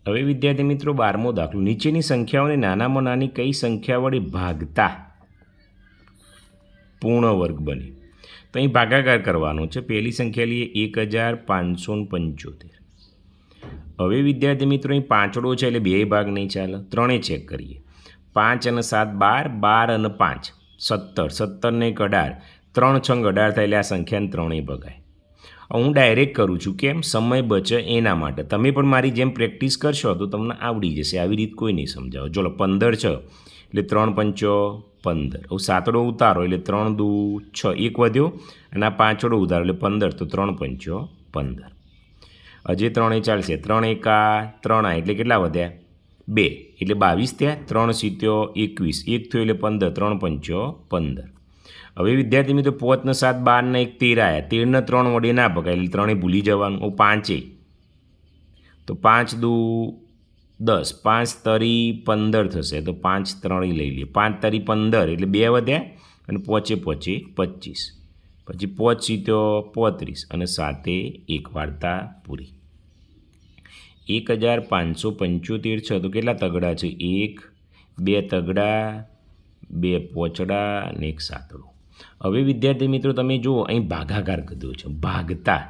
હવે વિદ્યાર્થી મિત્રો 12મો દાખલો, નીચેની સંખ્યાઓને નાનામાં નાની કઈ સંખ્યા વડે ભાગતા પૂર્ણ વર્ગ બને? તો અહીં ભાગાકાર કરવાનો છે. પહેલી સંખ્યા લઈએ 1575. હવે વિદ્યાર્થી મિત્રો અહીં પાંચડો છે એટલે બે ભાગ નહીં ચાલે, ત્રણે ચેક કરીએ. 5 અને 7 12, 12 અને 5 17, 17 ને 18, 3 છંગ 18 થાય એટલે આ સંખ્યાને ત્રણેય ભગાય. હું ડાયરેક્ટ કરું છું, કેમ? સમય બચે એના માટે. તમે પણ મારી જેમ પ્રેક્ટિસ કરશો તો તમને આવડી જશે. આવી રીત કોઈ નહીં સમજાવો. ચલો 15 છે એટલે 3 પંચો 15. હવે સાતડો ઉતારો એટલે 3 દુ 6, એક વધ્યો, અને આ પાંચડો ઉતારો એટલે 15, તો 3 પંચો 15. હજી ત્રણે ચાલશે. 3 એકા 3 એટલે કેટલા વધ્યા? 2 એટલે 22 થયા. 3 સીત્યો 21, એક થયો એટલે 15, 3 પંચો 15. હવે વિદ્યાર્થી મિત્રો 5 ને 7 12 ને 1 13 આવ્યા. 13 ને 3 વડે ના ભગાય એટલે ત્રણે ભૂલી જવાનું. 5 તો 5 દુ 10, 5 તરી 15 થશે, તો 5 ત્રણે લઈ લઈએ. 5 તરી 15 એટલે 2 વધ્યા, અને પોચે 25. પછી 5 સીત્યો 35, અને 7 1 વાર્તા પૂરી. 1575 છે તો કેટલા તગડા છે? 1, 2 તગડા, 2 પોચડા અને 1 સાતડું. હવે વિદ્યાર્થી મિત્રો તમે જુઓ, અહીં ભાગાકાર કીધો છે, ભાગતા.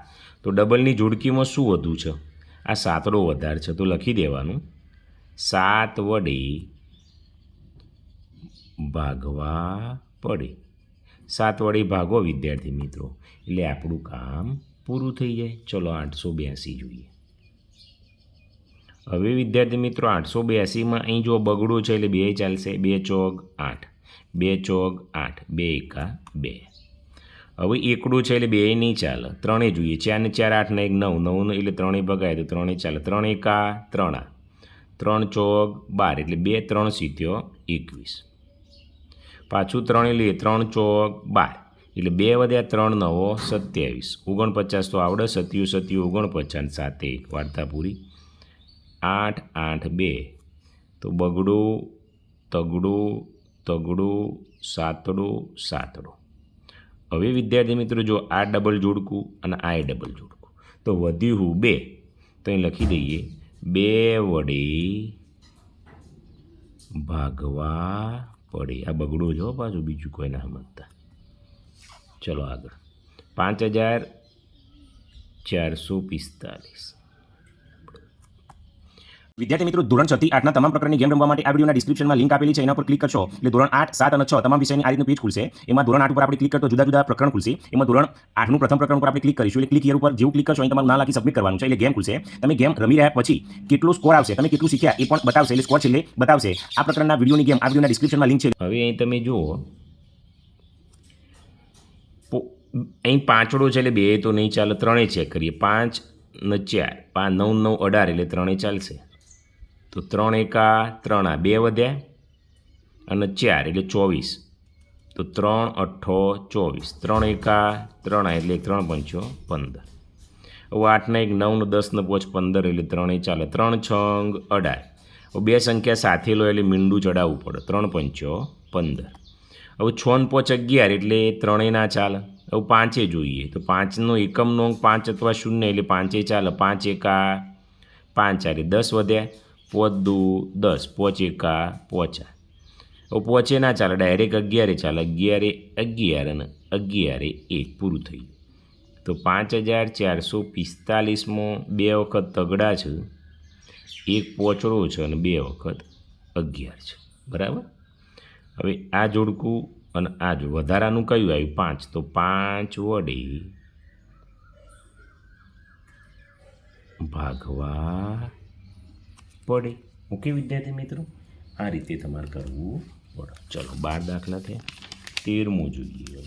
તો ડબલની જોડકીમાં શું વધુ છે? આ સાતડો વધારે છે, તો લખી દેવાનું 7 વડે ભાગવા પડે. 7 વડે ભાગો વિદ્યાર્થી મિત્રો, એટલે આપણું કામ પૂરું થઈ જાય. ચલો 882 જોઈએ. હવે વિદ્યાર્થી મિત્રો 882માં અહીં જો બગડો છે એટલે 2 ચાલશે. 2 ચોક 8, 2 ચોક 8, 2 એકા 2. હવે એકડું છે એટલે 2 નહીં ચાલે, 3 જોઈએ. 4 ને 4 8 ને 1 9, 9 એટલે 3 ભગાય તો 3 ચાલે. 3 એકા 3, 3 ચોક 12 એટલે 2 3 સીત્યો 21. પાછું 3 લઈએ. 3 ચોક 12 એટલે 2 વધ્યા, 3 9 27. 49 તો આવડે. 27 49, 7 1 વાર્તા પૂરી. 8 8 2 તો બગડું તગડું તગડું સાતડું સાતડું. હવે વિદ્યાર્થી મિત્રો જો આ ડબલ જોડકું અને આ ડબલ જોડકું, તો વધ્યું 2, તો અહીં લખી દઈએ 2 વડે ભાગવા પડે. આ બગડું જો પાછું, બીજું કોઈ ના સમજતા. ચલો આગળ. 5445. વિદ્યાર્થી મિત્રો ધોરણ 6 થી 8ના તમામ પ્રકારની ગેમ રમવા માટે આ વિડિયોના ડિસ્ક્રિપ્શનમાં લિંક આપેલી છે, એના પર ક્લિક કરશો એટલે ધોરણ 8, 7 અને 6 તમામ વિષયની આ રીતનું પેજ ખુલશે. એમાં ધોરણ 8 ઉપર આપણે ક્લિક કરતો જુદા જુદા પ્રકરણ ખુલશે. એમાં ધોરણ 8નું પ્રથમ પ્રકરણ ઉપર આપણે ક્લિક કરીશું એટલે ક્લિક હિયર ઉપર જેવું ક્લિક કરશો અહીં તમારું નામ લખી સબમિટ કરવાનું છે એટલે ગેમ ખુલશે. તમે ગેમ રમી રહ્યા પછી કેટલો સ્કોર આવશે, તમે કેટલું શીખ્યા એ પણ બતાવશે, એટલે સ્કોર છેલ્લે બતાવશે. આ પ્રકારના વિડિયોની ગેમ આ વિડિયોના ડિસ્ક્રિપ્શનમાં લિંક છે. હવે અહીં તમે જુઓ, અહીં પાંચડો છે એટલે 2 તો નહીં ચાલે, 3 ચેક કરીએ. 5 ને 4 5 9 9 18 એટલે 3 ચાલશે. તો 3 એકા 3 2 વધ્યા, અને 4 એટલે 24, તો 3 8 24. 3 એકા 3 એટલે 3 પંચો 15. હવે 8 ને 1 9 ને 10 ને 5 15 એટલે 3 ચાલે. 3 છંગ 18. હવે બે સંખ્યા સાથે લો એટલે મીંડું ચડાવવું પડે. 3 પંચો 15. હવે 6 ને 5 11 એટલે 3 ના ચાલે. હવે 5 જોઈએ, તો 5નો એકમનો અંક 5 અથવા 0 એટલે 5 ચાલે. 5 એકા 5 એટલે 10 વધ્યા. 5 દુ 10, 5 એકા 5. હવે 5 ના ચાલે, ડાયરેક્ટ 11 ચાલે. 11 11 અને 11 1 પૂરું થઈ ગયું. તો 5445માં 2 વખત તગડા છે, 1 પોચડો છે અને 2 વખત 11 છે. બરાબર. હવે આ જોડકું અને આ જો વધારાનું કયું આવ્યું? 5. તો 5 વડે ભાગવા પડે. ઓકે વિદ્યાર્થી મિત્રો, આ રીતે તમારે કરવું પડે. ચલો 12 દાખલા થયા. 13મું જોઈએ.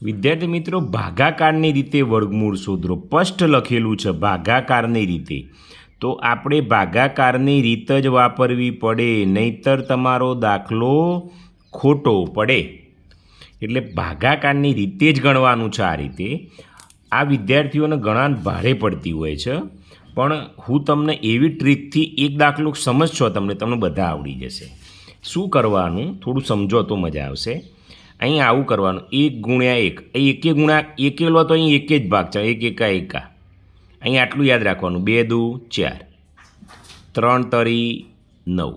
વિદ્યાર્થી મિત્રો ભાગાકારની રીતે વર્ગમૂળ શોધો. સ્પષ્ટ લખેલું છે ભાગાકારની રીતે, તો આપણે ભાગાકારની રીત જ વાપરવી પડે, નહીંતર તમારો દાખલો ખોટો પડે. એટલે ભાગાકારની રીતે જ ગણવાનું છે. આ રીતે આ વિદ્યાર્થીઓને ઘણા ભારે પડતી હોય છે, પણ હું તમને એવી ટ્રીકથી એક દાખલો સમજશો તમને બધા આવડી જશે. શું કરવાનું થોડું સમજો તો મજા આવશે. અહીં આવું કરવાનું 1 ગુણ્યા 1 અહીં એકે ગુણ્યા એકેલો તો અહીં એક જ ભાગ છે 1 એકા એકા અહીં આટલું યાદ રાખવાનું 2 દુ 4 3 તરી 9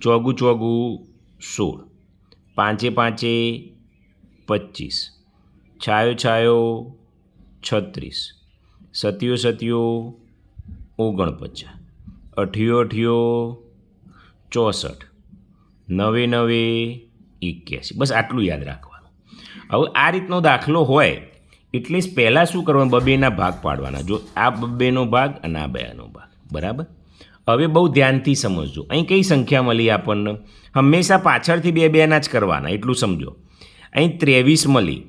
ચોગું ચોગું 16 પાંચે પાંચે 25 છાયો છાયો 36 સતીયો સતીયો 49 અઠિયો અઠિયો 64 નવે નવે 81 બસ આટલું યાદ રાખવાનું. હવે આ રીતનો દાખલો હોય એટલે પહેલાં શું કરવાનું બબેના ભાગ પાડવાના. જો આ બબેનો ભાગ અને આ બેનો ભાગ બરાબર. હવે બહુ ધ્યાનથી સમજજો. અહીં કઈ સંખ્યા મળી આપણને હંમેશા પાછળથી બે બેના જ કરવાના એટલું સમજો. અહીં 23 મળી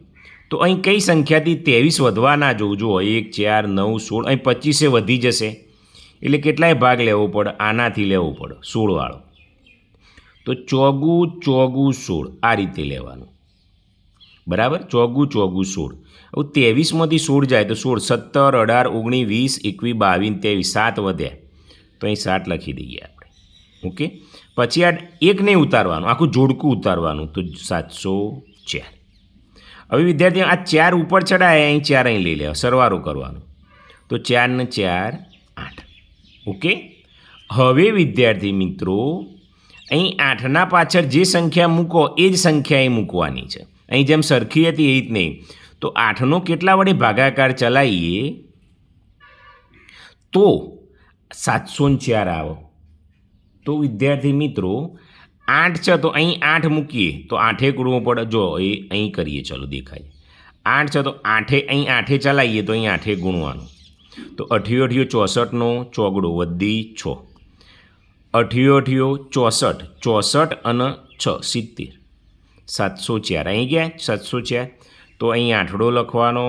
તો અહીં કઈ સંખ્યાથી 23 વધવા ના જોવું. જુઓ 1 4 9 16 અહીં 25 વધી જશે એટલે કેટલાય ભાગ લેવો પડે આનાથી લેવો પડે 16 વાળો. તો ચોગું ચોગું 16 આ રીતે લેવાનું બરાબર. ચોગું ચોગું 16 હવે 23માંથી 16 જાય તો 16 17 18 19 20 21 22 23 7 વધ્યા તો અહીં 7 લખી દઈએ આપણે. ઓકે પછી આ એક નહીં ઉતારવાનું આખું જોડકું ઉતારવાનું તો 704. હવે વિદ્યાર્થીઓ આ 4 ઉપર ચડાય અહીં 4 અહીં લઈ લેવા સરવાળો કરવાનો તો 4 ને 4 8. ઓકે હવે વિદ્યાર્થી મિત્રો અહીં 8ના પાછળ જે સંખ્યા મૂકો એ જ સંખ્યા અહીં મૂકવાની છે. અહીં જેમ સરખી હતી એ જ નહીં. તો 8નો કેટલા વડે ભાગાકાર ચલાવીએ તો 704 આવો. તો વિદ્યાર્થી મિત્રો 8 છે તો અહીં 8 મૂકીએ તો 8 ગુણવો પડે. જો એ અહીં કરીએ ચલો દેખાય 8 છે તો 8 અહીં 8 ચલાવીએ તો અહીં 8 ગુણવાનું તો 8 64નો ચોગડો વધી 6 8 64 64 અને 6 70 704 અહીં ગયા 704 તો અહીં આઠડો લખવાનો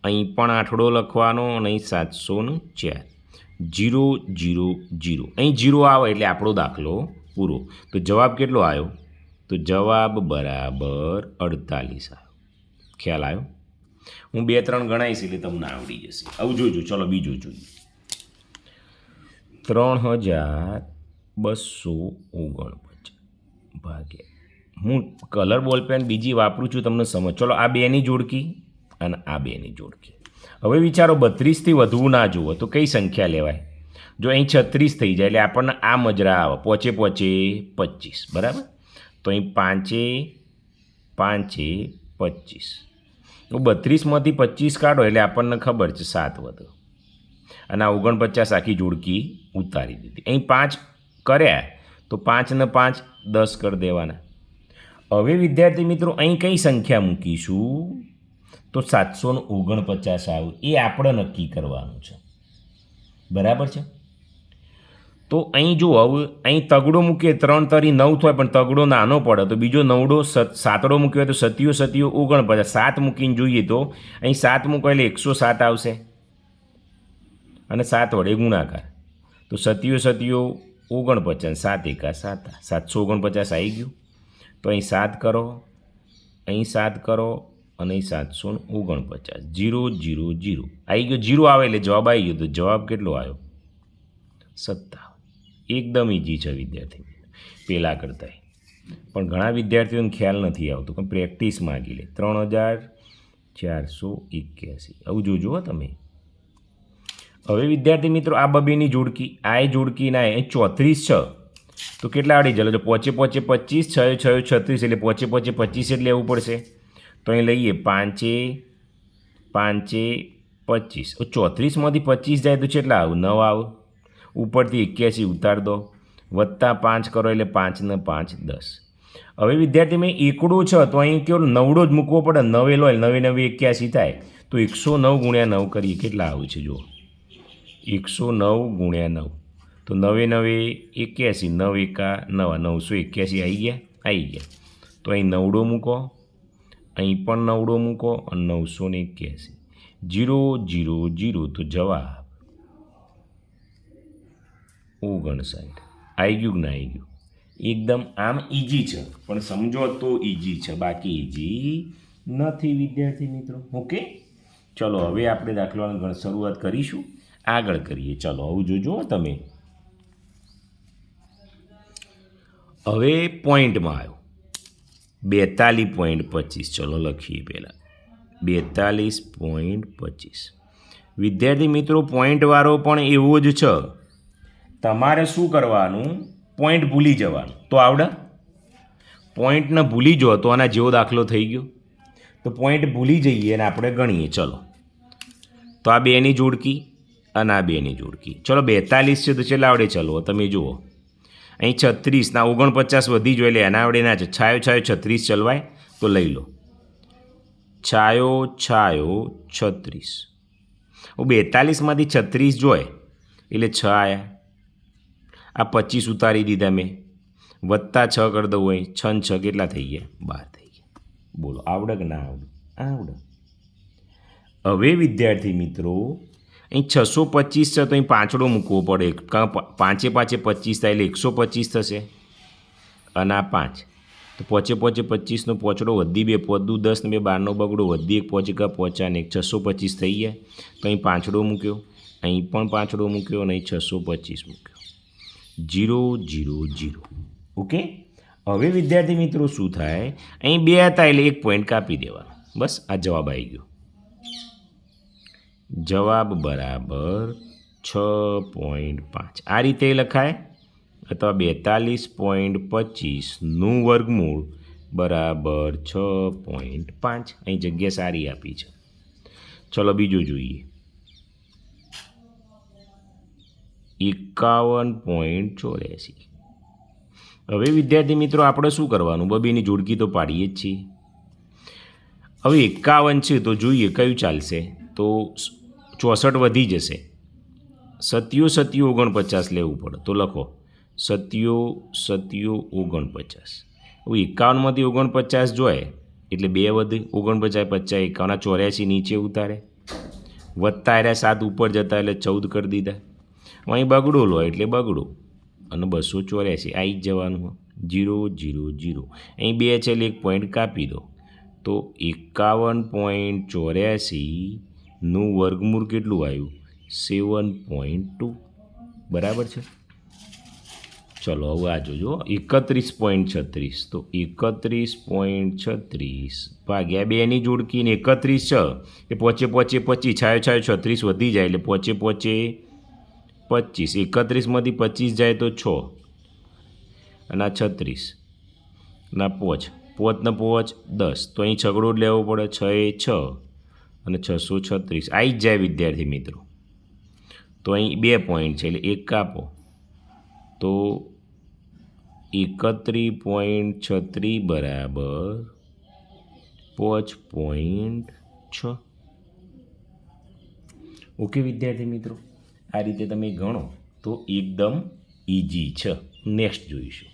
અહીં પણ આઠડો લખવાનો અને અહીં 704 0 0 0 અહીં 0 આવે એટલે આપણો દાખલો પૂરો. તો જવાબ કેટલો આવ્યો તો જવાબ બરાબર 48 આવ્યો. ખ્યાલ આવ્યો. હું 2 3 ગણાવીશ એટલે તમને આવડી જશે. આવું જોજો. ચલો બીજું જોઈએ 3249 ભાગ્યા હું કલર બોલપેન બીજી વાપરું છું તમને સમજ. ચલો આ બેની જોડકી અને આ બેની જોડકી. હવે વિચારો 32થી વધવું ના જુઓ તો કઈ સંખ્યા લેવાય. જો અહીં 36 થઈ જાય એટલે આપણને આ મજરા આવે પોચે પોચે 25 બરાબર. તો અહીં 5 5 25 તો 32માંથી 25 કાઢો એટલે આપણને ખબર છે 7 વધુ અને આ 49 આખી જોડકી ઉતારી દીધી. અહીં 5 કર્યા તો 5 ને 5 10 કરી દેવાના. હવે વિદ્યાર્થી મિત્રો અહીં કઈ સંખ્યા મૂકીશું તો 749 આવે એ આપણે નક્કી કરવાનું છે બરાબર છે. તો અહીં જો હવે અહીં તગડો મૂકીએ 3 તરી 9 થાય પણ તગડો નાનો પડે તો બીજો નવડો સાતડો મૂક્યો હોય તો સતીયો સતીયો 49 7 મૂકીને જોઈએ તો અહીં 7 મૂકો એટલે 107 આવશે અને 7 વડે ગુણાકાર તો સતીયો સતીયો 49 7 એકા 7 749 આવી ગયું. તો અહીં 7 કરો અહીં 7 કરો અને અહીં 749 0 0 0 આવી ગયો. 0 આવે એટલે જવાબ આવી ગયો. તો જવાબ કેટલો આવ્યો 57. એકદમ ઇઝી છે વિદ્યાર્થી પહેલાં કરતાં. પણ ઘણા વિદ્યાર્થીઓને ખ્યાલ નથી આવતો પણ પ્રેક્ટિસ માગી લે. 3481 આવું જોજો તમે. હવે વિદ્યાર્થી મિત્રો આ બબેની જોડકી આ જોડકી ના અહીં 34 છે તો કેટલા આવડી ચાલો જો પોચે પોચે 25 6 6 36 એટલે પોચે પોચે 25 એટલે લેવું પડશે. તો અહીં લઈએ 5 5 25 34માંથી 25 જાય તો કેટલા આવું 9 આવું ઉપરથી 81 ઉતાર દો વત્તા 5 કરો એટલે 5 ને 5 10. હવે વિદ્યાર્થી મેં એકડો છે તો અહીં કેવો નવડો જ મૂકવો પડે. 9 લો 9 9 81 થાય તો 109 ગુણ્યા 9 કરીએ કેટલા આવે છે જુઓ 109 ગુણ્યા 9 તો 9 9 81 9 એકા 9 981 આવી ગયા. તો અહીં નવડો મૂકો અહીં પણ નવડો મૂકો અને 981 0 0 0 તો જવાબ 59 આવી ગયું ના આવી ગયું. એકદમ આમ ઇઝી છે પણ સમજો તો ઇઝી છે બાકી ઇઝી નથી વિદ્યાર્થી મિત્રો. ઓકે ચલો હવે આપણે દાખલાની શરૂઆત કરીશું. આગળ કરીએ ચલો આવું જોજો તમે. હવે પોઈન્ટમાં આવ્યો 42.25. ચલો લખીએ પહેલાં 42.25. વિદ્યાર્થી મિત્રો પોઈન્ટવાળો પણ એવો જ છે. તમારે શું કરવાનું? પોઈન્ટ ભૂલી જવાનું. તો આવડે? પોઈન્ટને ભૂલી જો તો આના જેવો દાખલો થઈ ગયો. તો પોઈન્ટ ભૂલી જઈએ અને આપણે ગણીએ. ચલો, તો આ બેની જોડકી અને આ બેની જોડકી. ચલો 42 છે તો છેલ્લા આવડે. ચલો તમે જુઓ, અહીં 36 ના 49 વધી જોઈએ એટલે એના આવડે ના છે. છાયો છાયો 36 ચલવાય તો લઈ લો. છાયો છાયો 36. 42માંથી 36 જોઈએ એટલે 6 આવ્યા. આ 25 ઉતારી દીધા મેં, વત્તા 6 કરી દઉં હોય, 6 ને 6 કેટલા થઈ ગયા? 12 થઈ ગયા. બોલો આવડે કે ના આવડે? આવડે. હવે વિદ્યાર્થી મિત્રો અહીં 625 છે તો અહીં પાંચડો મૂકવો પડે. પાંચે 25 થાય એટલે 125 થશે. અને આ 5 તો પોચે 25નો પોચડો વધી 2 પોદું 10 ને 2 12નો બગડો વધી 1 પોચકા પોચા ને 625 થઈ ગયા. તો અહીં પાંચડો મૂક્યો, અહીં પણ પાંચડો મૂક્યો અને અહીં 625 મૂક્યો. 0 0 0. ઓકે. હવે વિદ્યાર્થી મિત્રો શું થાય? અહીં 2 હતા એટલે 1 પોઈન્ટ કાપી દેવાનો. બસ આ જવાબ આવી ગયો. જવાબ બરાબર 6.5. આ રીતે લખાય. અથવા 42.25નું વર્ગમૂળ બરાબર 6.5. અહીં જગ્યા સારી આપી છે. ચલો બીજું જોઈએ. 51.84. હવે વિદ્યાર્થી મિત્રો આપણે શું કરવાનું? બબીની જોડકી તો પાડીએ જ છીએ. હવે 51 છે તો જોઈએ કયું ચાલશે. તો 64 વધી જશે. 7 49 લેવું પડે. તો લખો 7 49. હવે 51માંથી 49 જોઈએ એટલે 2 વધે. 49 50 51 84 નીચે ઉતારે, વધતા રહ્યા 7 ઉપર જતા એટલે 14 કરી દીધા. અહીં બગડો લો એટલે બગડો અને 284 આવી જ જવાનું. 0 0 0. અહીં 2 છે એટલે 1 પોઈન્ટ કાપી દો. તો 51.84નું વર્ગમૂળ કેટલું આવ્યું? 7.2. બરાબર છે. ચલો હવે આ જોજો 31.36. તો 31.36 ભાગ્યા 2ની જોડકીને 31 છે એ પોચે 25 છાયો છાયો 36 વધી જાય એટલે પોચે 25. 31માંથી 25 જાય તો 6 અને આ 36 ના પોચ ને પોચ 10. તો અહીં છગડો જ લેવો પડે. 6 એ 6 અને 636 આવી જ જાય વિદ્યાર્થી મિત્રો. તો અહીં 2 પોઈન્ટ છે એટલે 1 કાપો તો 31.36 બરાબર 5.6. ઓકે વિદ્યાર્થી મિત્રો, આ રીતે તમે ગણો તો એકદમ ઇઝી છે. નેક્સ્ટ જોઈશું.